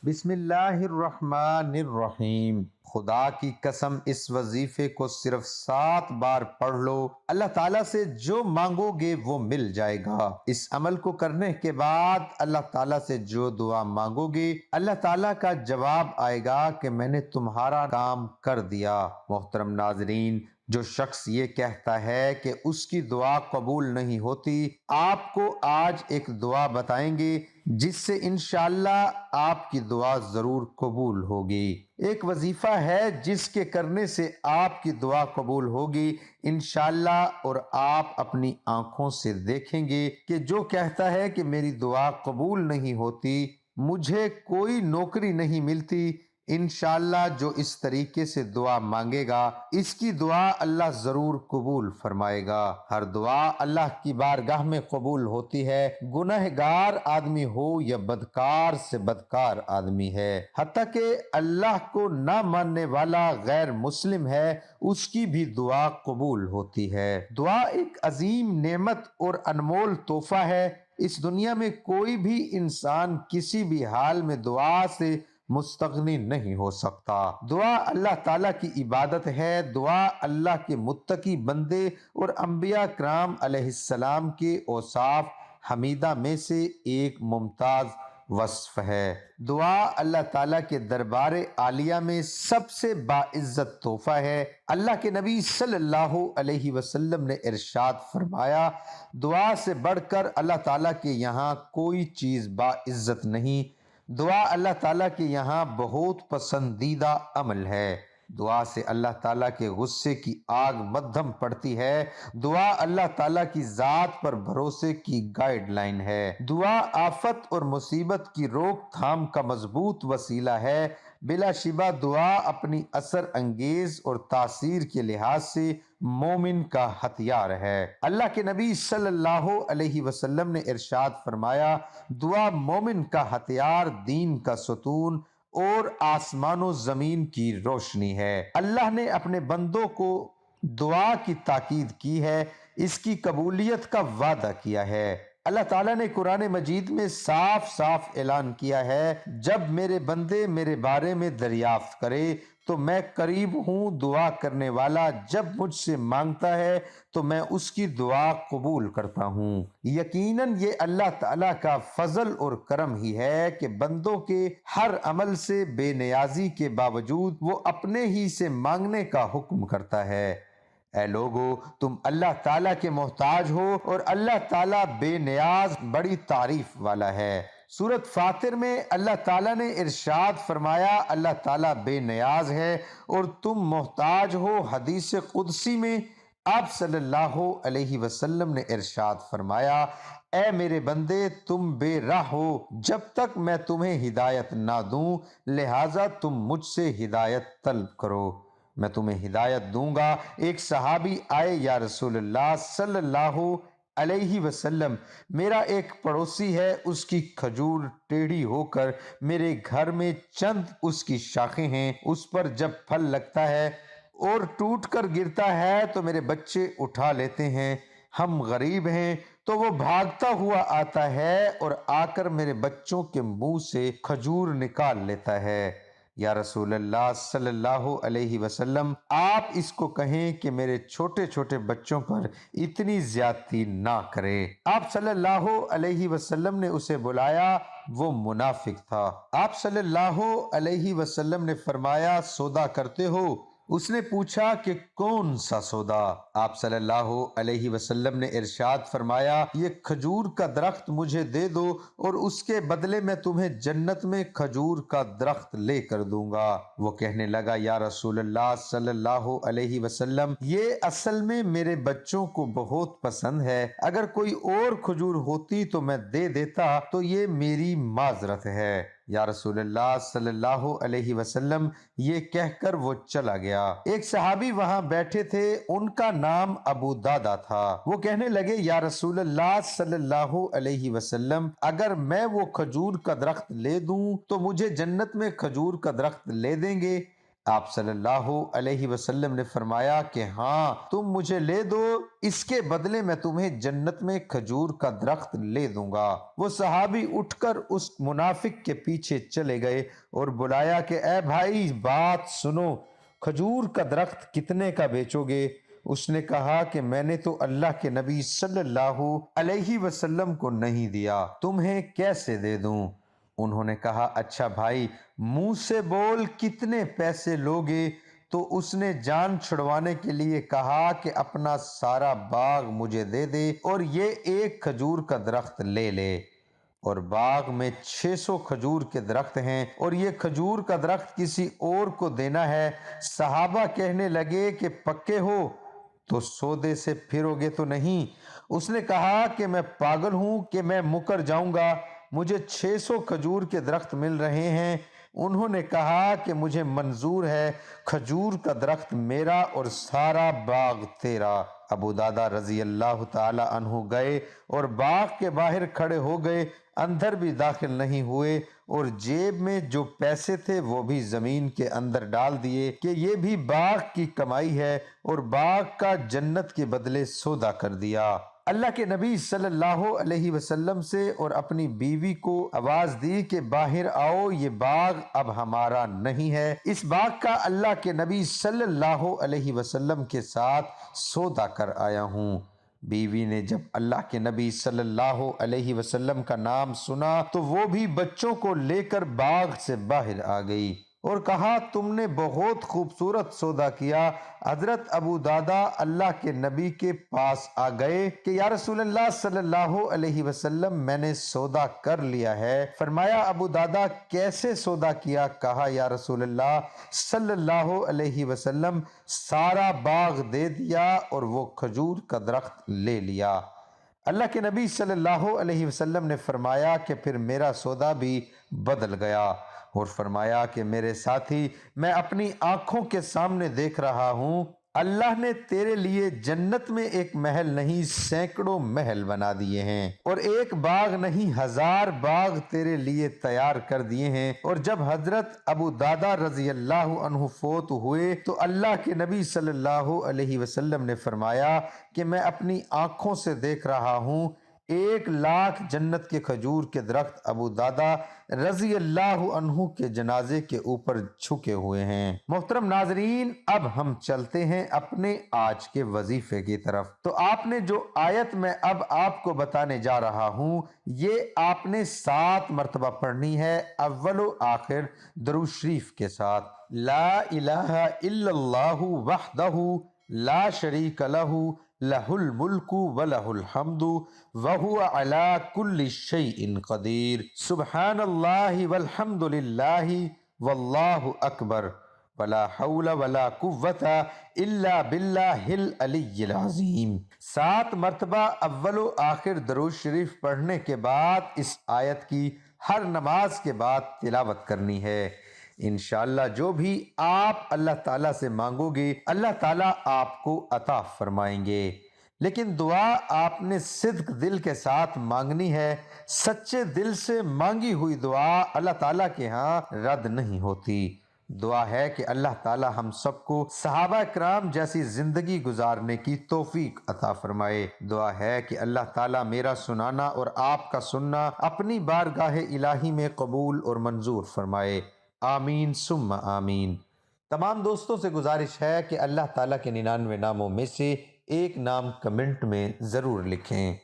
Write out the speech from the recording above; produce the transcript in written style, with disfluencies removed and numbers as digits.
بسم اللہ الرحمن الرحیم۔ خدا کی قسم اس وظیفے کو صرف 7 بار پڑھ لو، اللہ تعالیٰ سے جو مانگو گے وہ مل جائے گا۔ اس عمل کو کرنے کے بعد اللہ تعالیٰ سے جو دعا مانگو گے اللہ تعالیٰ کا جواب آئے گا کہ میں نے تمہارا کام کر دیا۔ محترم ناظرین، جو شخص یہ کہتا ہے کہ اس کی دعا قبول نہیں ہوتی، آپ کو آج ایک دعا بتائیں گے جس سے انشاءاللہ آپ کی دعا ضرور قبول ہوگی۔ ایک وظیفہ ہے جس کے کرنے سے آپ کی دعا قبول ہوگی انشاءاللہ، اور آپ اپنی آنکھوں سے دیکھیں گے کہ جو کہتا ہے کہ میری دعا قبول نہیں ہوتی، مجھے کوئی نوکری نہیں ملتی، انشاءاللہ جو اس طریقے سے دعا مانگے گا اس کی دعا اللہ ضرور قبول فرمائے گا۔ ہر دعا اللہ کی بارگاہ میں قبول ہوتی ہے، گنہگار آدمی ہو یا بدکار سے بدکار آدمی ہے، حتیٰ کہ اللہ کو نہ ماننے والا غیر مسلم ہے اس کی بھی دعا قبول ہوتی ہے۔ دعا ایک عظیم نعمت اور انمول تحفہ ہے۔ اس دنیا میں کوئی بھی انسان کسی بھی حال میں دعا سے مستغنی نہیں ہو سکتا۔ دعا اللہ تعالیٰ کی عبادت ہے۔ دعا اللہ کے متقی بندے اور انبیاء کرام علیہ السلام کے اوصاف حمیدہ میں سے ایک ممتاز وصف ہے۔ دعا اللہ تعالیٰ کے دربار عالیہ میں سب سے باعزت تحفہ ہے۔ اللہ کے نبی صلی اللہ علیہ وسلم نے ارشاد فرمایا، دعا سے بڑھ کر اللہ تعالیٰ کے یہاں کوئی چیز باعزت نہیں۔ دعا اللہ تعالیٰ کے یہاں بہت پسندیدہ عمل ہے۔ دعا سے اللہ تعالیٰ کے غصے کی آگ مدھم پڑتی ہے۔ دعا اللہ تعالیٰ کی ذات پر بھروسے کی گائیڈ لائن ہے۔ دعا آفت اور مصیبت کی روک تھام کا مضبوط وسیلہ ہے۔ بلا شبہ دعا اپنی اثر انگیز اور تاثیر کے لحاظ سے مومن کا ہتھیار ہے۔ اللہ کے نبی صلی اللہ علیہ وسلم نے ارشاد فرمایا، دعا مومن کا ہتھیار، دین کا ستون اور آسمان و زمین کی روشنی ہے۔ اللہ نے اپنے بندوں کو دعا کی تاکید کی ہے، اس کی قبولیت کا وعدہ کیا ہے۔ اللہ تعالیٰ نے قرآن مجید میں صاف صاف اعلان کیا ہے، جب میرے بندے میرے بارے میں دریافت کرے تو میں قریب ہوں، دعا کرنے والا جب مجھ سے مانگتا ہے تو میں اس کی دعا قبول کرتا ہوں۔ یقیناً یہ اللہ تعالیٰ کا فضل اور کرم ہی ہے کہ بندوں کے ہر عمل سے بے نیازی کے باوجود وہ اپنے ہی سے مانگنے کا حکم کرتا ہے۔ اے لوگو، تم اللہ تعالیٰ کے محتاج ہو اور اللہ تعالیٰ بے نیاز بڑی تعریف والا ہے۔ سورۃ فاطر میں اللہ تعالیٰ نے ارشاد فرمایا، اللہ تعالیٰ بے نیاز ہے اور تم محتاج ہو۔ حدیث قدسی میں آپ صلی اللہ علیہ وسلم نے ارشاد فرمایا، اے میرے بندے، تم بے راہ ہو جب تک میں تمہیں ہدایت نہ دوں، لہٰذا تم مجھ سے ہدایت طلب کرو، میں تمہیں ہدایت دوں گا۔ ایک صحابی آئے، یا رسول اللہ صلی اللہ علیہ وسلم، میرا ایک پڑوسی ہے، اس کی کھجور ٹیڑھی ہو کر میرے گھر میں چند اس کی شاخیں ہیں، اس پر جب پھل لگتا ہے اور ٹوٹ کر گرتا ہے تو میرے بچے اٹھا لیتے ہیں، ہم غریب ہیں، تو وہ بھاگتا ہوا آتا ہے اور آ کر میرے بچوں کے منہ سے کھجور نکال لیتا ہے۔ یا رسول اللہ صلی اللہ علیہ وسلم، آپ اس کو کہیں کہ میرے چھوٹے چھوٹے بچوں پر اتنی زیادتی نہ کرے۔ آپ صلی اللہ علیہ وسلم نے اسے بلایا، وہ منافق تھا۔ آپ صلی اللہ علیہ وسلم نے فرمایا، سودا کرتے ہو؟ اس نے پوچھا کہ کون سا سودا؟ آپ صلی اللہ علیہ وسلم نے ارشاد فرمایا، یہ کھجور کا درخت مجھے دے دو اور اس کے بدلے میں تمہیں جنت میں کھجور کا درخت لے کر دوں گا۔ وہ کہنے لگا، یا رسول اللہ صلی اللہ علیہ وسلم، یہ اصل میں میرے بچوں کو بہت پسند ہے، اگر کوئی اور کھجور ہوتی تو میں دے دیتا، تو یہ میری معذرت ہے۔ یا رسول اللہ صلی اللہ علیہ وسلم، یہ کہہ کر وہ چلا گیا۔ ایک صحابی وہاں بیٹھے تھے، ان کا نام ابو دادا تھا۔ وہ کہنے لگے، یا رسول اللہ صلی اللہ علیہ وسلم، اگر میں وہ کھجور کا درخت لے دوں تو مجھے جنت میں کھجور کا درخت لے دیں گے؟ آپ صلی اللہ علیہ وسلم نے فرمایا کہ ہاں تم مجھے لے دو، اس کے بدلے میں تمہیں جنت میں کھجور کا درخت لے دوں گا۔ وہ صحابی اٹھ کر اس منافق کے پیچھے چلے گئے اور بلایا کہ اے بھائی بات سنو، کھجور کا درخت کتنے کا بیچو گے؟ اس نے کہا کہ میں نے تو اللہ کے نبی صلی اللہ علیہ وسلم کو نہیں دیا، تمہیں کیسے دے دوں؟ انہوں نے کہا اچھا بھائی منہ سے بول، کتنے پیسے لوگے؟ تو اس نے جان چھڑوانے کے لیے کہا کہ اپنا سارا باغ مجھے دے دے اور یہ ایک کھجور کا درخت لے لے۔ اور باغ میں 600 کھجور کے درخت ہیں اور یہ کھجور کا درخت کسی اور کو دینا ہے۔ صحابہ کہنے لگے کہ پکے ہو تو سودے سے پھرو گے تو نہیں؟ اس نے کہا کہ میں پاگل ہوں کہ میں مکر جاؤں گا، مجھے 600 کھجور کے درخت مل رہے ہیں۔ انہوں نے کہا کہ مجھے منظور ہے، کھجور کا درخت میرا اور سارا باغ تیرا۔ ابو درداء رضی اللہ تعالی عنہ گئے اور باغ کے باہر کھڑے ہو گئے، اندر بھی داخل نہیں ہوئے اور جیب میں جو پیسے تھے وہ بھی زمین کے اندر ڈال دیے کہ یہ بھی باغ کی کمائی ہے، اور باغ کا جنت کے بدلے سودا کر دیا۔ اللہ کے نبی صلی اللہ علیہ وسلم سے اور اپنی بیوی کو آواز دی کہ باہر آؤ، یہ باغ اب ہمارا نہیں ہے، اس باغ کا اللہ کے نبی صلی اللہ علیہ وسلم کے ساتھ سودا کر آیا ہوں۔ بیوی نے جب اللہ کے نبی صلی اللہ علیہ وسلم کا نام سنا تو وہ بھی بچوں کو لے کر باغ سے باہر آ گئی اور کہا تم نے بہت خوبصورت سودا کیا۔ حضرت ابو درداء اللہ کے نبی کے پاس آ گئے کہ یا رسول اللہ صلی اللہ علیہ وسلم میں نے سودا کر لیا ہے۔ فرمایا ابو درداء کیسے سودا کیا؟ کہا یا رسول اللہ صلی اللہ علیہ وسلم سارا باغ دے دیا اور وہ کھجور کا درخت لے لیا۔ اللہ کے نبی صلی اللہ علیہ وسلم نے فرمایا کہ پھر میرا سودا بھی بدل گیا، اور فرمایا کہ میرے ساتھی میں اپنی آنکھوں کے سامنے دیکھ رہا ہوں اللہ نے تیرے لیے جنت میں ایک محل نہیں سینکڑوں محل بنا دیے ہیں، اور ایک باغ نہیں 1000 باغ تیرے لیے تیار کر دیے ہیں۔ اور جب حضرت ابو درداء رضی اللہ عنہ فوت ہوئے تو اللہ کے نبی صلی اللہ علیہ وسلم نے فرمایا کہ میں اپنی آنکھوں سے دیکھ رہا ہوں 1,00,000 جنت کے کھجور کے درخت ابو درداء رضی اللہ عنہ کے جنازے کے اوپر چھکے ہوئے ہیں۔ محترم ناظرین، اب ہم چلتے ہیں اپنے آج کے وظیفے کی طرف۔ تو آپ نے جو آیت میں اب آپ کو بتانے جا رہا ہوں یہ آپ نے 7 مرتبہ پڑھنی ہے، اول و آخر درود شریف کے ساتھ۔ لا الہ الا اللہ وحدہ لا شریک لہ لہ الملک ولہ الحمد وہو علی کل شیء قدیر، سبحان اللہ والحمد للہ واللہ اکبر ولا حول ولا قوت الا باللہ العلی العظیم۔ 7 مرتبہ اول و آخر درود شریف پڑھنے کے بعد اس آیت کی ہر نماز کے بعد تلاوت کرنی ہے۔ انشاءاللہ جو بھی آپ اللہ تعالیٰ سے مانگو گے اللہ تعالیٰ آپ کو عطا فرمائیں گے، لیکن دعا آپ نے صدق دل کے ساتھ مانگنی ہے۔ سچے دل سے مانگی ہوئی دعا اللہ تعالیٰ کے ہاں رد نہیں ہوتی۔ دعا ہے کہ اللہ تعالیٰ ہم سب کو صحابہ کرام جیسی زندگی گزارنے کی توفیق عطا فرمائے۔ دعا ہے کہ اللہ تعالیٰ میرا سنانا اور آپ کا سننا اپنی بارگاہ الہی میں قبول اور منظور فرمائے، آمین ثم آمین۔ تمام دوستوں سے گزارش ہے کہ اللہ تعالیٰ کے 99 ناموں میں سے ایک نام کمنٹ میں ضرور لکھیں۔